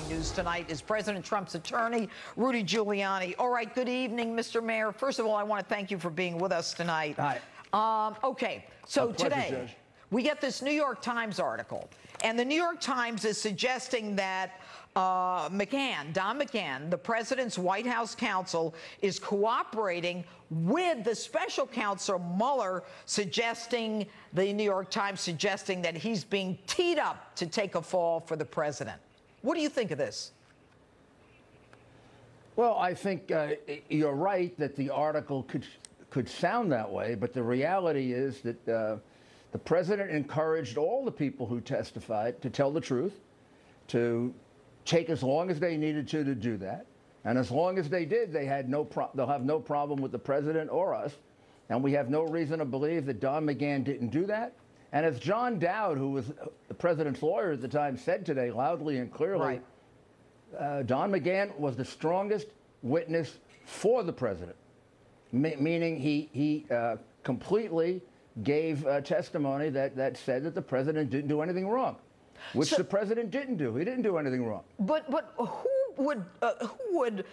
News tonight is President Trump's attorney, Rudy Giuliani. All right, good evening, Mr. Mayor. First of all, I want to thank you for being with us tonight. Hi. Okay, so pleasure, today Judge. we get this New York Times article, and the New York Times is suggesting that Don McGahn, the president's White House counsel, is cooperating with the special counsel Mueller, the New York Times suggesting that he's being teed up to take a fall for the president. What do you think of this? Well, I think you're right that the article could sound that way, but the reality is that the president encouraged all the people who testified to tell the truth, to take as long as they needed to do that, and as long as they did, they'll have no problem with the president or us, and we have no reason to believe that Don McGahn didn't do that. And as John Dowd, who was the president's lawyer at the time, said today loudly and clearly, Don McGahn was the strongest witness for the president, meaning he completely gave testimony that said that the president didn't do anything wrong, which the president didn't do. He didn't do anything wrong. But who would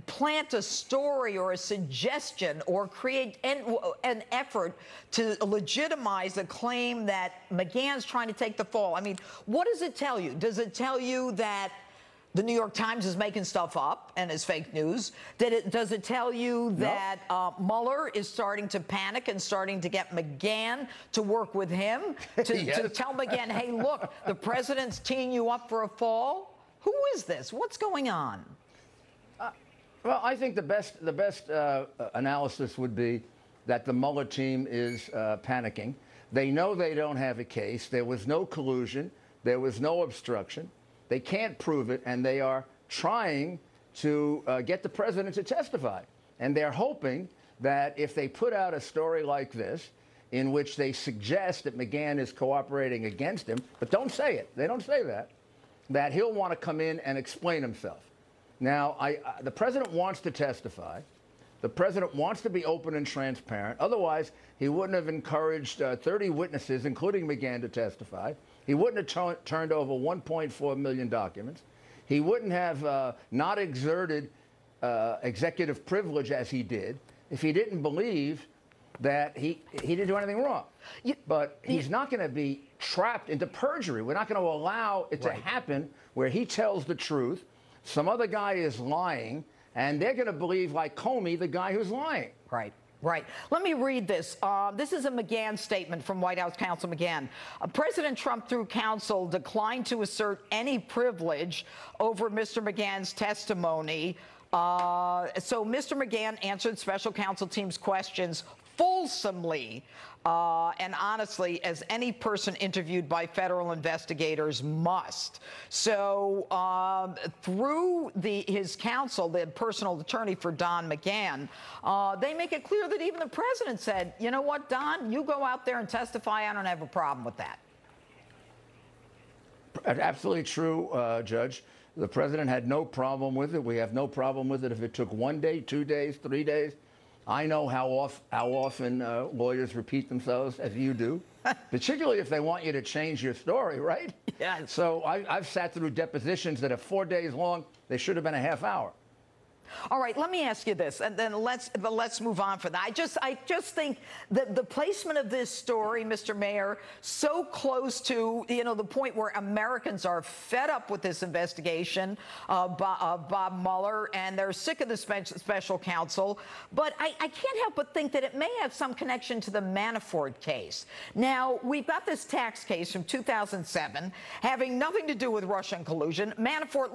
plant a story or a suggestion or create an effort to legitimize a claim that McGahn's trying to take the fall? I mean, what does it tell you? Does it tell you that the New York Times is making stuff up and is fake news? Does it tell you that Mueller is starting to panic and starting to get McGahn to work with him to tell McGahn, hey, look, the president's teeing you up for a fall? Who is this? What's going on? Well, I think the best analysis would be that the Mueller team is panicking. They know they don't have a case. There was no collusion. There was no obstruction. They can't prove it, and they are trying to get the president to testify. And they're hoping that if they put out a story like this, in which they suggest that McGahn is cooperating against him, but don't say it, they don't say that he'll want to come in and explain himself. Now, the president wants to testify. The president wants to be open and transparent. Otherwise, he wouldn't have encouraged 30 witnesses, including McGahn, to testify. He wouldn't have turned over 1.4 million documents. He wouldn't have not exerted executive privilege as he did if he didn't believe that he didn't do anything wrong. But he's not going to be trapped into perjury. We're not going to allow it to happen where he tells the truth, some other guy is lying, and they're going to believe, like Comey, the guy who's lying. Right. Let me read this. This is a McGahn statement from White House counsel McGahn. President Trump, through counsel, declined to assert any privilege over Mr. McGahn's testimony. So Mr. McGahn answered special counsel team's questions fulsomely and honestly, as any person interviewed by federal investigators must. So through his counsel, the personal attorney for Don McGahn, they make it clear that even the president said, you know what, Don, you go out there and testify. I don't have a problem with that. Absolutely true, Judge. The president had no problem with it. We have no problem with it if it took 1 day, 2 days, 3 days. I know how often lawyers repeat themselves, as you do, particularly if they want you to change your story, right? Yeah. So I've sat through depositions that are 4 days long. They should have been a half hour. All right, let me ask you this, and then let's move on for that. I just think that the placement of this story, Mr. Mayor, so close to, the point where Americans are fed up with this investigation of Bob Mueller, and they're sick of the special counsel. But I can't help but think that it may have some connection to the Manafort case. Now, we've got this tax case from 2007 having nothing to do with Russian collusion. Manafort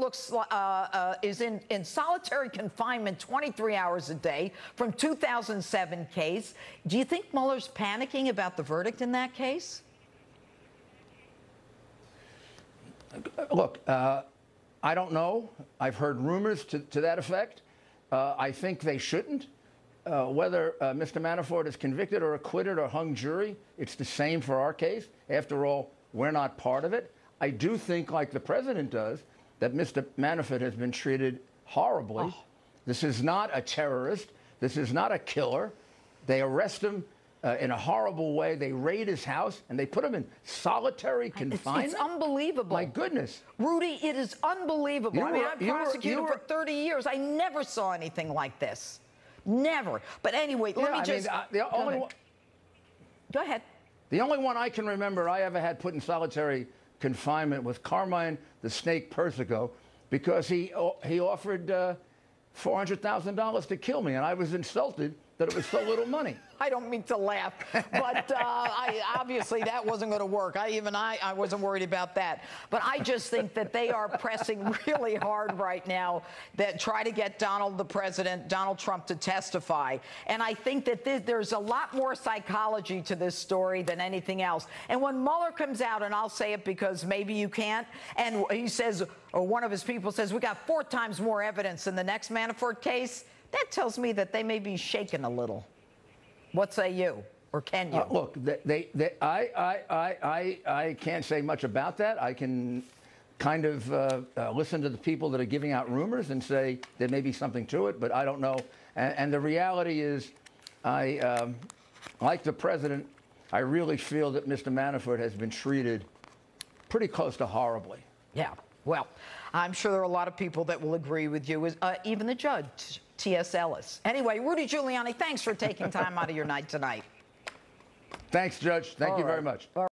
is in solitary confinement 23 hours a day from 2007 case. Do you think Mueller's panicking about the verdict in that case? Look, I don't know. I've heard rumors to that effect. I think they shouldn't. Whether Mr. Manafort is convicted or acquitted or hung jury, it's the same for our case. After all, we're not part of it. I do think, like the president does, that Mr. Manafort has been treated horribly. This is not a terrorist. This is not a killer. They arrest him in a horrible way. They raid his house, and they put him in solitary confinement. It's unbelievable. My goodness. Rudy, it is unbelievable. I mean, I've prosecuted for 30 years. I never saw anything like this. Never. But anyway, let me just... Go ahead. The only one I can remember I ever had put in solitary confinement was Carmine the Snake Persico, because he offered $400,000 to kill me, and I was insulted that it was so little money. I don't mean to laugh, but obviously that wasn't going to work. I wasn't worried about that. But I just think that they are pressing really hard right now that try to get Donald Trump to testify. And I think that there's a lot more psychology to this story than anything else. And when Mueller comes out, and I'll say it because maybe you can't, and he says, or one of his people says, we got 4 times more evidence in the next Manafort case, that tells me that they may be shaken a little. What say you, or can you? Look, I can't say much about that. I can kind of listen to the people that are giving out rumors and say there may be something to it, but I don't know. And the reality is, like the president, I really feel that Mr. Manafort has been treated pretty close to horribly. Yeah, well, I'm sure there are a lot of people that will agree with you, even the judge, T.S. Ellis. Anyway, Rudy Giuliani, thanks for taking time out of your night tonight. Thanks, Judge. Thank you very much.